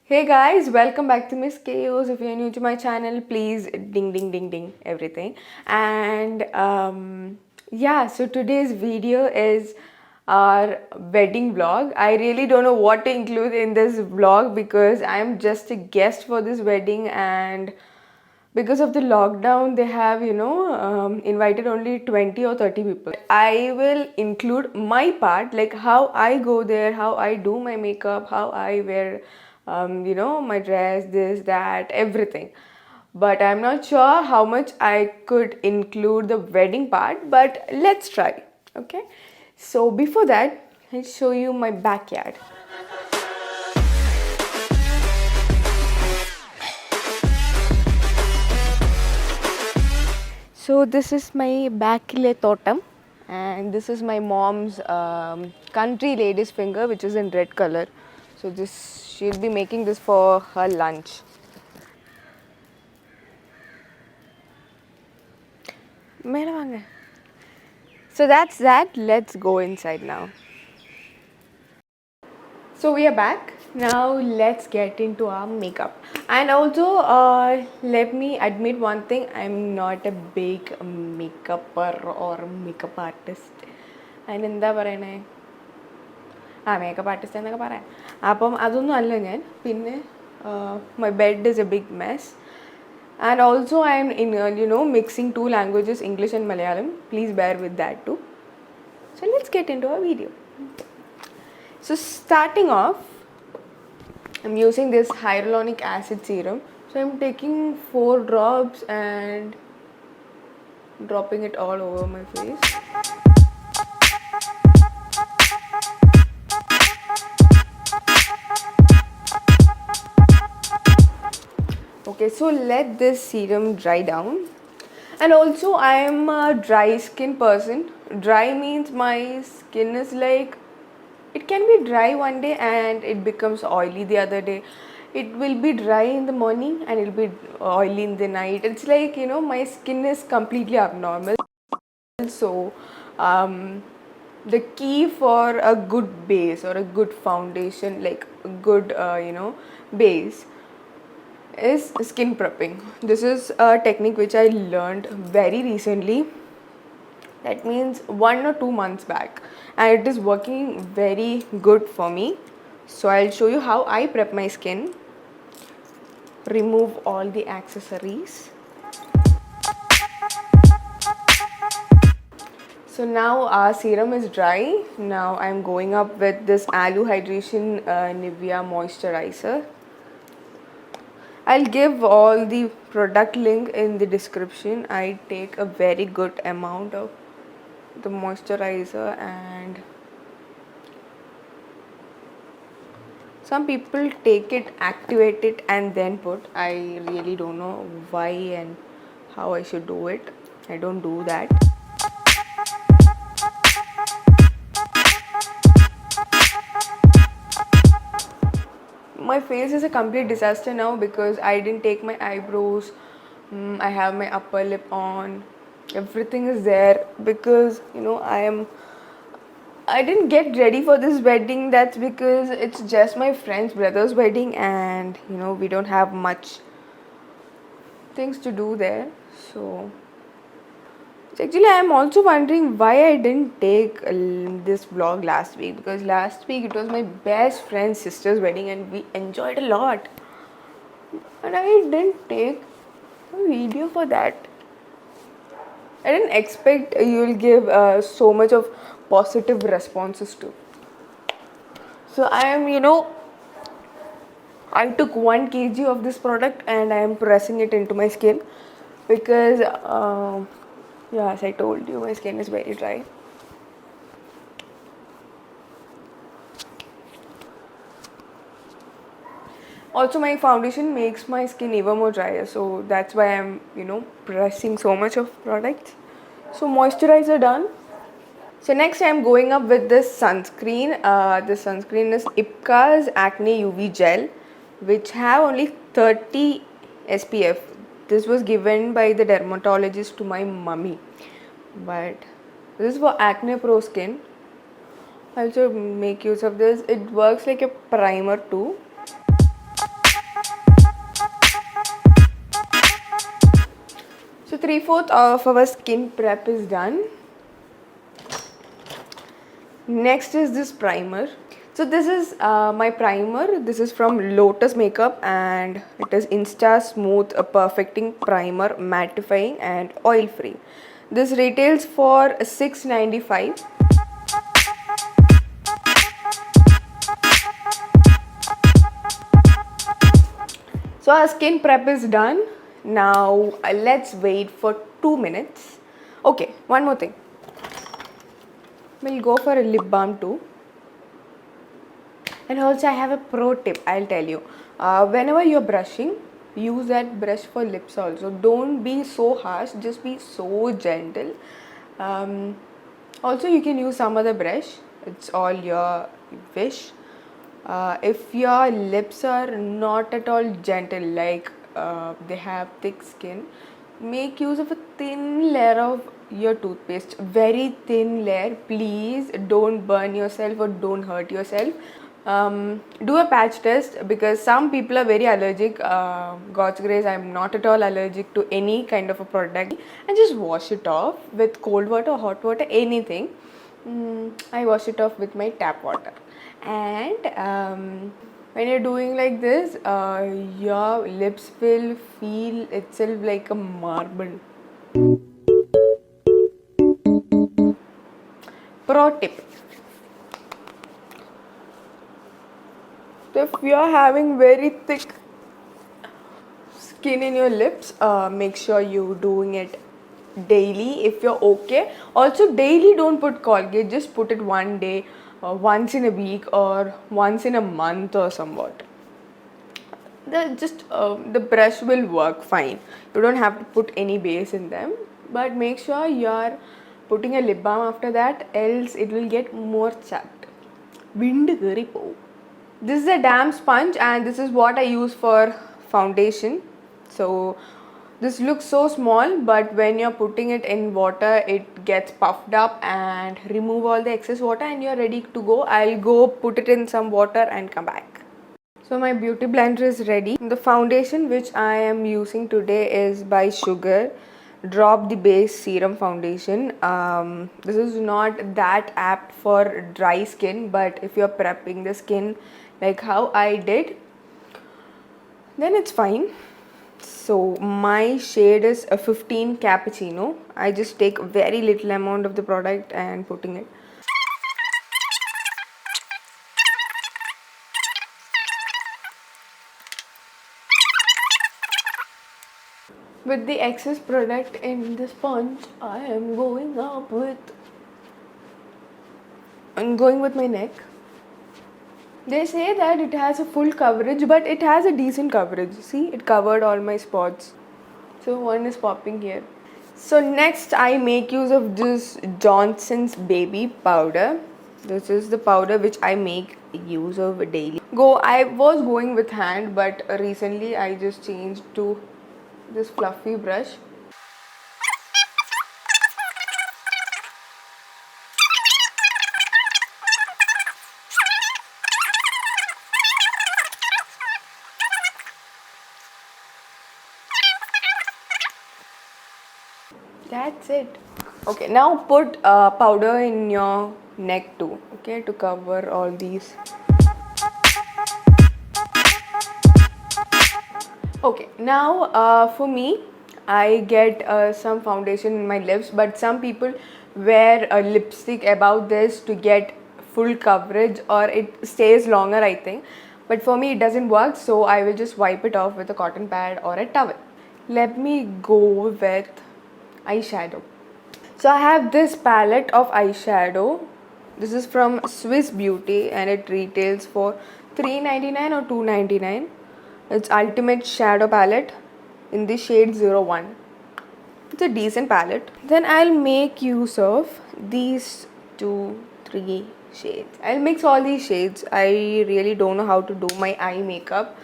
Hey guys, welcome back to Miss Chaos. If you're new to my channel, please ding ding ding ding everything. And yeah, so today's video is our wedding vlog. I really don't know what to include in this vlog because I'm just a guest for this wedding, and because of the lockdown they have invited only 20 or 30 people. I will include my part, like how I go there, how I do my makeup, how I wear my dress, this, that, everything. But I'm not sure how much I could include the wedding part, but let's try. Okay, so before that, I'll show you my backyard. So this is my Bakile Totem, and this is my mom's country lady's finger, which is in red color. So this she'll be making this for her lunch. Mera vaanga. So that's that. Let's go inside now. So we are back. Now let's get into our makeup. And also, let me admit one thing. I'm not a big makeupper or makeup artist. അതിനെന്താ പറയണേ, makeup artist എന്നൊക്കെ പറയാം. അപ്പം അതൊന്നും അല്ല ഞാൻ. പിന്നെ my bed is a big mess. And also I am in mixing two languages, English and Malayalam. Please bear with that too. So let's get into our video. So starting off, I'm using this hyaluronic acid serum. So I'm taking 4 drops and dropping it all over my face. Okay, so let this serum dry down. And also I am a dry skin person. Dry means my skin is like, it can be dry one day and it becomes oily the other day. It will be dry in the morning and it will be oily in the night. It's like, my skin is completely abnormal. So the key for a good base or a good foundation, like a good base, is skin prepping. This is a technique which I learned very recently. That means 1 or 2 months back, and it is working very good for me. So I'll show you how I prep my skin. Remove all the accessories. So now our serum is dry. Now I'm going up with this Aloe Hydration Nivea moisturizer. I'll give all the product link in the description. I take a very good amount of the moisturizer, and some people take it, activate it and then put. I really don't know why and how I should do it. I don't do that. My face is a complete disaster now because I didn't take my eyebrows. I have my upper lip on. Everything is there because I didn't get ready for this wedding. That's because it's just my friend's brother's wedding, and we don't have much things to do there. So actually I am also wondering why I didn't take this vlog last week, because last week it was my best friend's sister's wedding and we enjoyed a lot, and I didn't take a video for that. I didn't expect you will give so much of positive responses to. So I am, I took 1 kg of this product and I am pressing it into my skin because, as I told you, my skin is very dry. Also, my foundation makes my skin even more drier, so that's why I'm, pressing so much of products. So moisturizer done. So next I'm going up with this sunscreen. This sunscreen is Ipka's Acne UV Gel, which have only 30 SPF. This was given by the dermatologist to my mummy. But this is for acne pro skin. I also make use of this. It works like a primer too. 3/4 of our skin prep is done. Next is this primer. So this is my primer. This is from Lotus Makeup and it is Insta Smooth Perfecting Primer, Mattifying and Oil Free. This retails for $6.95. So our skin prep is done. Now let's wait for 2 minutes. Okay, one more thing. We'll go for a lip balm too. And also I have a pro tip, I'll tell you. Whenever you're brushing, use that brush for lips also. Don't be so harsh, just be so gentle. Also you can use some other brush. It's all your wish. If your lips are not at all gentle, like they have thick skin, make use of a thin layer of your toothpaste, very thin layer. Please don't burn yourself or don't hurt yourself. Do a patch test because some people are very allergic. God's grace, I'm not at all allergic to any kind of a product. And just wash it off with cold water, hot water, anything. I wash it off with my tap water. And when you're doing like this, your lips will feel itself like a marble. Pro tip. So if you're having very thick skin in your lips, make sure you're doing it daily if you're okay. Also daily don't put Colgate, just put it one day, once in a week or once in a month or somewhat. The brush will work fine. You don't have to put any base in them, but make sure you're putting a lip balm after that, else it will get more chapped. Wind gari po. This is a damp sponge and this is what I use for foundation. So this looks so small, but when you're putting it in water, it gets puffed up and remove all the excess water and you're ready to go. I'll go put it in some water and come back. So my beauty blender is ready. The foundation which I am using today is by Sugar Drop the Base Serum Foundation. This is not that apt for dry skin, but if you're prepping the skin like how I did, then it's fine. So my shade is a 15 Cappuccino. I just take very little amount of the product and putting it. With the excess product in the sponge, I'm going with my neck. They say that it has a full coverage, but it has a decent coverage. See, it covered all my spots. So one is popping here. So next I make use of this Johnson's Baby Powder. This is the powder which I make use of daily. I was going with hand, but recently I just changed to this fluffy brush. That's it. Okay, now put powder in your neck too, okay, to cover all these. Okay, now for me, I get some foundation in my lips, but some people wear a lipstick above this to get full coverage or it stays longer, I think. But for me, it doesn't work, so I will just wipe it off with a cotton pad or a towel. Let me go with eyeshadow. So I have this palette of eyeshadow. This is from Swiss Beauty and it retails for $3.99 or $2.99. It's Ultimate Shadow Palette in the shade 01. It's a decent palette. Then I'll make use of these 2-3 shades. I'll mix all these shades. I really don't know how to do my eye makeup.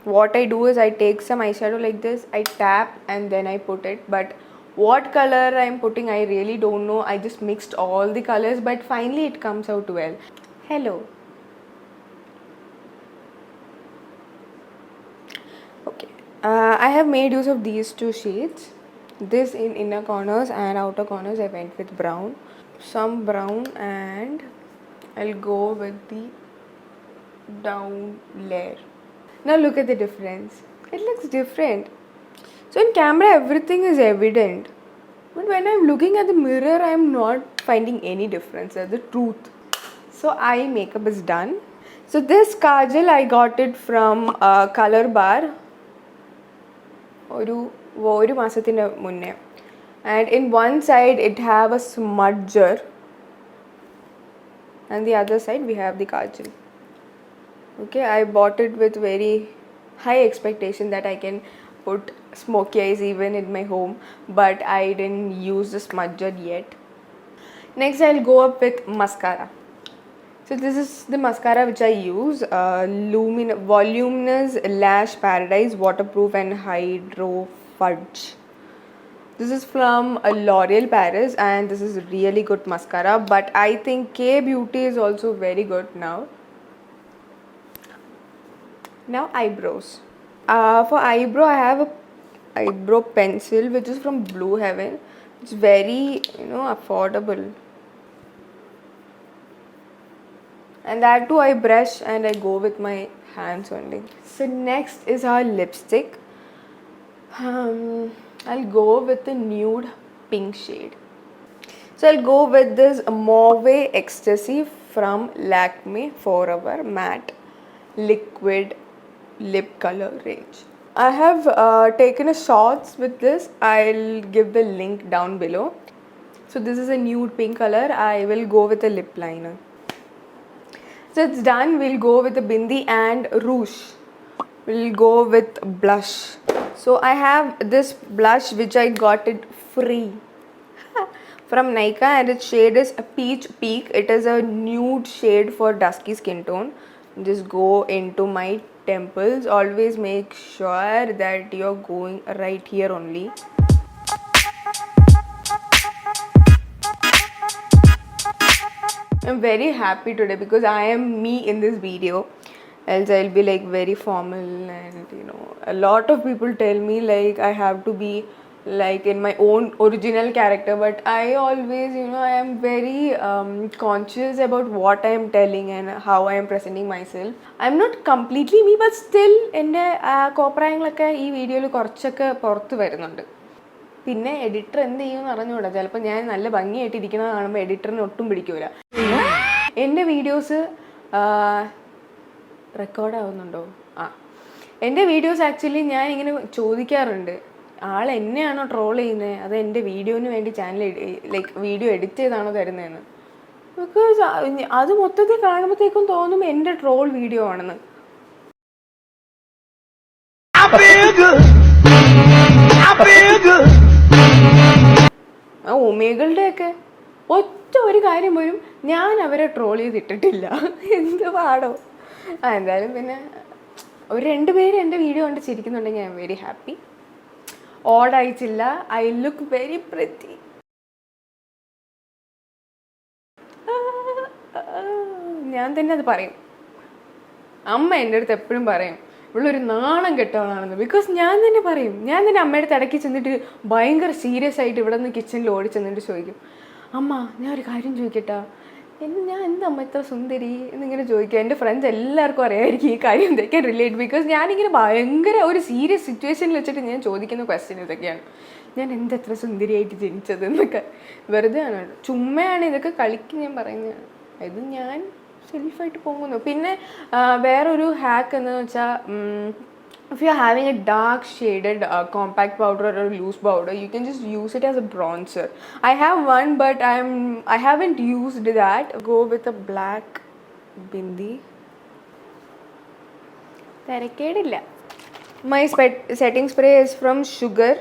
What I do is I take some eyeshadow like this, I tap and then I put it. But what color I'm putting, I really don't know. I just mixed all the colors, but finally it comes out well. Hello. Okay, I have made use of these 2 shades. This in inner corners, and outer corners I went with brown. Some brown, and I'll go with the down layer. Now look at the difference. It looks different. So in camera everything is evident. But when I'm looking at the mirror, I'm not finding any difference. That's the truth. So eye makeup is done. So this kajal I got it from Color Bar. ഒരു മാസത്തിന് മുന്നേ. And in one side it have a smudger, and the other side we have the kajal. Okay, I bought it with very high expectation that I can put smoky eyes even in my home, but I didn't use the smudger yet. Next I'll go up with mascara. So this is the mascara which I use, Voluminous Lash Paradise Waterproof and Hydro Fudge. This is from L'Oreal Paris, and this is really good mascara, but I think K Beauty is also very good now. Now eyebrows. For eyebrow I have a eyebrow pencil which is from Blue Heaven. It's very affordable. And that too I brush and I go with my hands only. So next is our lipstick. I'll go with the nude pink shade. So I'll go with this Mauve Ecstasy from Lakme Forever Matte Liquid Lip Color range. I have taken a shots with this. I'll give the link down below. So this is a nude pink color. I will go with a lip liner. So it's done. We'll go with the bindi and rouge. We'll go with blush. So I have this blush which I got it free from Nykaa, and its shade is a Peach Peak. It is a nude shade for dusky skin tone. Just go into my temples. Always make sure that you're going right here only. I'm very happy today because I am me in this video. Else I'll be like very formal, and a lot of people tell me like I have to be like in my own original character, but I always I am very conscious about what I am telling and how I am presenting myself. I'm not completely me, but still എൻ്റെ കോപ്രായങ്ങളൊക്കെ ഈ വീഡിയോയിൽ കുറച്ചൊക്കെ പുറത്ത് വരുന്നുണ്ട്. പിന്നെ editor എന്ത് ചെയ്യുമെന്ന് അറിഞ്ഞുകൂടാ. ചിലപ്പോൾ ഞാൻ നല്ല ഭംഗിയായിട്ട് ഇരിക്കുന്നത് കാണുമ്പോൾ എഡിറ്ററിന് ഒട്ടും പിടിക്കൂല. എൻ്റെ വീഡിയോസ് റെക്കോർഡാവുന്നുണ്ടോ? എൻ്റെ വീഡിയോസ് ആക്ച്വലി ഞാൻ ഇങ്ങനെ ചോദിക്കാറുണ്ട്, ആൾ എന്നെയാണോ ട്രോൾ ചെയ്യുന്നത്, അത് എൻ്റെ വീഡിയോന് വേണ്ടി ചാനൽ ലൈക്ക് വീഡിയോ എഡിറ്റ് ചെയ്താണോ തരുന്നതെന്ന്. ബിക്കോസ് അത് മൊത്തത്തിൽ കാണുമ്പോഴത്തേക്കും തോന്നും എൻ്റെ ട്രോൾ വീഡിയോ ആണെന്ന്. ഒമേഗളുടെ ഒക്കെ ഒറ്റ ഒരു കാര്യം പോലും ഞാൻ അവരെ ട്രോൾ ചെയ്തിട്ടിട്ടില്ല. എന്ത് പാടോ. എന്തായാലും പിന്നെ ഒരു 2 പേര് എൻ്റെ വീഡിയോ കണ്ട് ചിരിക്കുന്നുണ്ടെങ്കിൽ ഐ എം വെരി ഹാപ്പി. ഓടായിട്ടില്ല. I look very pretty. ഞാൻ തന്നെ അത് പറയും. അമ്മ എൻ്റെ അടുത്ത് എപ്പോഴും പറയും ഇവളൊരു നാണം കെട്ടവളാണെന്ന്. ബിക്കോസ് ഞാൻ തന്നെ പറയും. ഞാൻ തന്നെ അമ്മയുടെ അടുത്ത് ഇടയ്ക്ക് ചെന്നിട്ട് ഭയങ്കര സീരിയസ് ആയിട്ട് ഇവിടെ നിന്ന് കിച്ചണിൽ ഓടി ചെന്നിട്ട് ചോദിക്കും, അമ്മ ഞാൻ ഒരു കാര്യം ചോദിക്കട്ടാ, ഞാൻ എന്തമ്മ ഇത്ര സുന്ദരി എന്നിങ്ങനെ ചോദിക്കുക. എൻ്റെ ഫ്രണ്ട്സ് എല്ലാവർക്കും അറിയാമായിരിക്കും ഈ കാര്യം എന്തൊക്കെ റിലേറ്റ്. ബിക്കോസ് ഞാനിങ്ങനെ ഭയങ്കര ഒരു സീരിയസ് സിറ്റുവേഷനിൽ വെച്ചിട്ട് ഞാൻ ചോദിക്കുന്ന ക്വസ്റ്റ്യൻ ഇതൊക്കെയാണ്. ഞാൻ എന്തെത്ര സുന്ദരിയായിട്ട് ജനിച്ചത് എന്നൊക്കെ വെറുതെ ആണ്, ചുമ്മയാണ്, ഇതൊക്കെ കളിക്ക് ഞാൻ പറയുന്നതാണ്. ഇത് ഞാൻ സെൽഫായിട്ട് പോകുന്നു. പിന്നെ വേറൊരു ഹാക്ക് എന്ന് വെച്ചാൽ, if you're having a dark shaded compact powder or a loose powder, you can just use it as a bronzer. I have one, but I haven't used that. Go with a black bindi. Tharakkedilla. My setting spray is from Sugar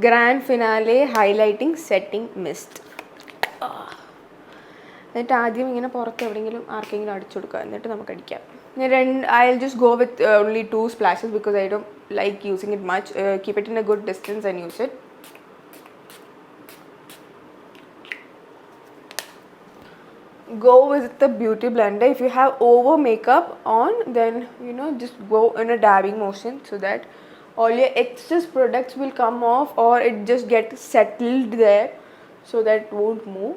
Grand Finale Highlighting Setting Mist. എന്നിട്ട് ആദ്യം ഇങ്ങനെ പുറത്ത് എവിടെയെങ്കിലും ആർക്കെങ്കിലും അടിച്ചു കൊടുക്കുക, എന്നിട്ട് നമുക്ക് അടിക്കാം. I'll just go with only 2 splashes because I don't like using it much. Keep it in a good distance and use it. Go with the beauty blender. If you have over makeup on, then just go in a dabbing motion so that all your excess products will come off, or it just gets settled there, so that it won't move.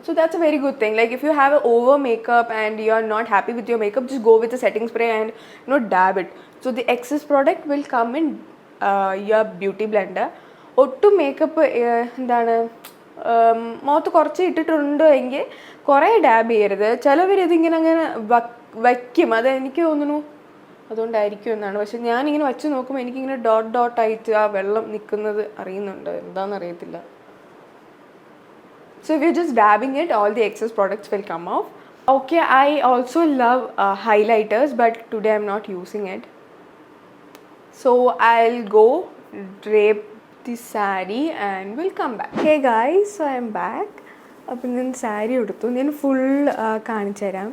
So that's a very good thing. Like if you have an over makeup and you're not happy with your makeup, just go with the setting spray and dab it. So the excess product will come in your beauty blender. ഒട്ടും makeup എന്താണ് മുഖത്ത് കുറച്ച് ഇട്ടിട്ടുണ്ട് എങ്കിൽ കുറേ dab ചെയ്യരുത്. ചിലവർ ഇതിങ്ങനെ അങ്ങനെ വയ്ക്കും, അത് എനിക്ക് തോന്നുന്നു അതുകൊണ്ടായിരിക്കും എന്നാണ്. പക്ഷെ ഞാനിങ്ങനെ വച്ച് നോക്കുമ്പോൾ എനിക്കിങ്ങനെ ഡോട്ടായിട്ട് ആ വെള്ളം നിൽക്കുന്നത് അറിയുന്നുണ്ട്, എന്താണെന്ന് അറിയത്തില്ല. So if you're just dabbing it, all the excess products will come off. Okay, I also love highlighters, but today I'm not using it. So I'll go drape the saree and we'll come back. Hey guys, so I'm back. അപ്പോൾ ഞാൻ സാരി എടുത്തു, ഞാൻ full കാണിച്ചു തരാം.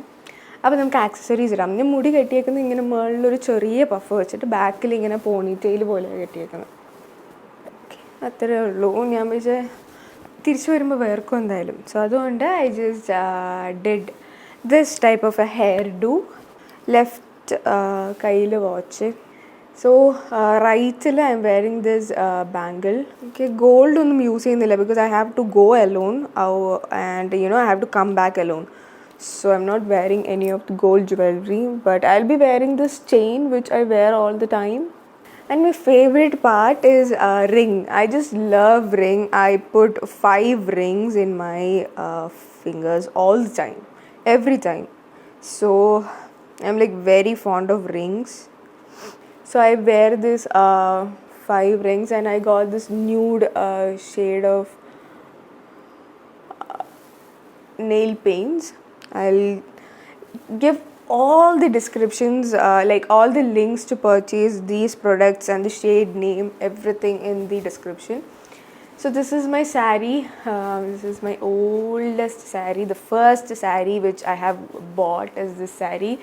അപ്പോൾ നമുക്ക് accessories ഇടാം. ഞാൻ മുടി കെട്ടിയേക്കുന്നത് ഇങ്ങനെ മുകളിലൊരു ചെറിയ പഫ് വെച്ചിട്ട് ബാക്കിൽ ഇങ്ങനെ പോണി ടെയിൽ പോലെ കെട്ടിയേക്കുന്നത്. ഓക്കെ, അത്രേ ഉള്ളൂ. ഞാൻ പക്ഷേ തിരിച്ചു വരുമ്പോൾ വേർക്കും എന്തായാലും. സോ അതുകൊണ്ട് I just did this type of a hairdo. Left കയ്യിൽ വാച്ച്. സോ റൈറ്റിൽ I'm wearing this bangle. Okay, gold ഒന്നും യൂസ് ചെയ്യുന്നില്ല because I have to go alone and I have to come back alone. So I'm not wearing any of the gold jewelry, but I'll be wearing this chain which I wear all the time. And my favorite part is ring. I just love ring. I put 5 rings in my fingers all the time, every time. So I'm like very fond of rings. So I wear this 5 rings, and I got this nude shade of nail paints. I'll give all the descriptions, like all the links to purchase these products and the shade name, everything in the description. So this is my saree. This is my oldest saree. The first saree which I have bought is this saree.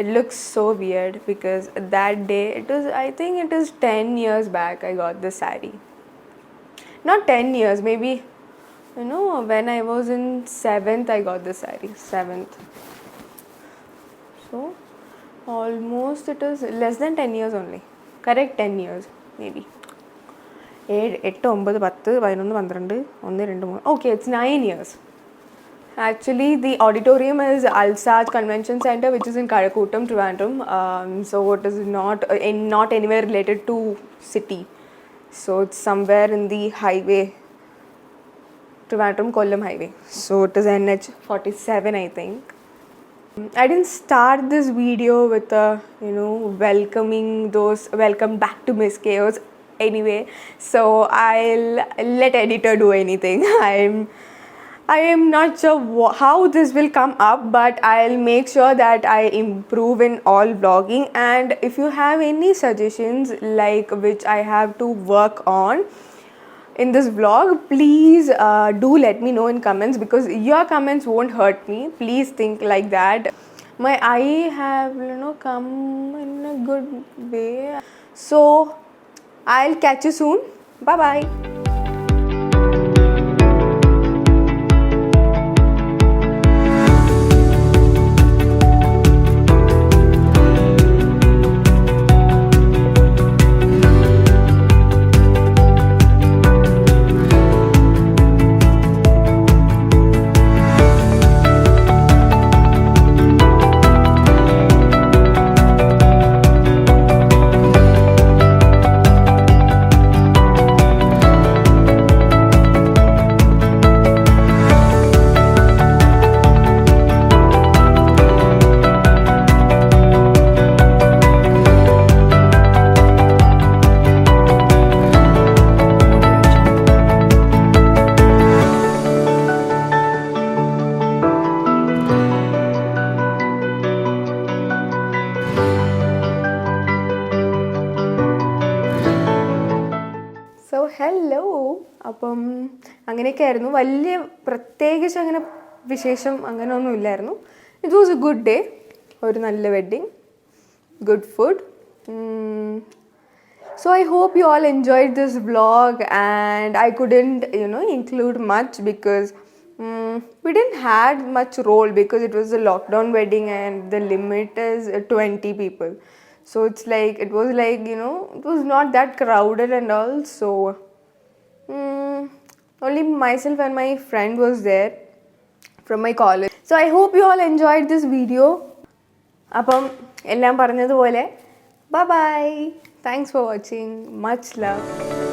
It looks so weird because that day, I think it is 10 years back I got this saree. Not 10 years, maybe when I was in 7th I got this saree. 7th. So almost it is less than 10 years only. Correct, 10 years maybe. 7, 8, 9, 10, 11, 12, 1, 2, 3. Okay, it's 9 years. Actually, the auditorium is Alsaj Convention Center, which is in Kazhakottam, Trivandrum. So it is not anywhere related to city. So it's somewhere in the highway, Trivandrum Kollam highway. So it is NH 47, I think. I didn't start this video with welcome back to Miss Chaos anyway. So I'll let editor do anything. I am not sure how this will come up, but I'll make sure that I improve in all vlogging. And if you have any suggestions like which I have to work on in this vlog, please do let me know in comments, because your comments won't hurt me. Please think like that. My eye have come in a good way. So I'll catch you soon. Bye bye. Hello. അപ്പം അങ്ങനെയൊക്കെ ആയിരുന്നു. വലിയ പ്രത്യേകിച്ച് അങ്ങനെ വിശേഷം അങ്ങനെയൊന്നും ഇല്ലായിരുന്നു. It was A good day. ഒരു നല്ല wedding, good food. So I hope you all enjoyed this vlog, and I couldn't include much because we didn't had much role because it was a lockdown wedding and the limit is 20 people. So it's like, it was like, you know, it was not that crowded and all. So only myself and my friend was there from my college. So I hope you all enjoyed this video. അപ്പം എല്ലാം പറഞ്ഞതുപോലെ bye bye. Thanks for watching. Much love.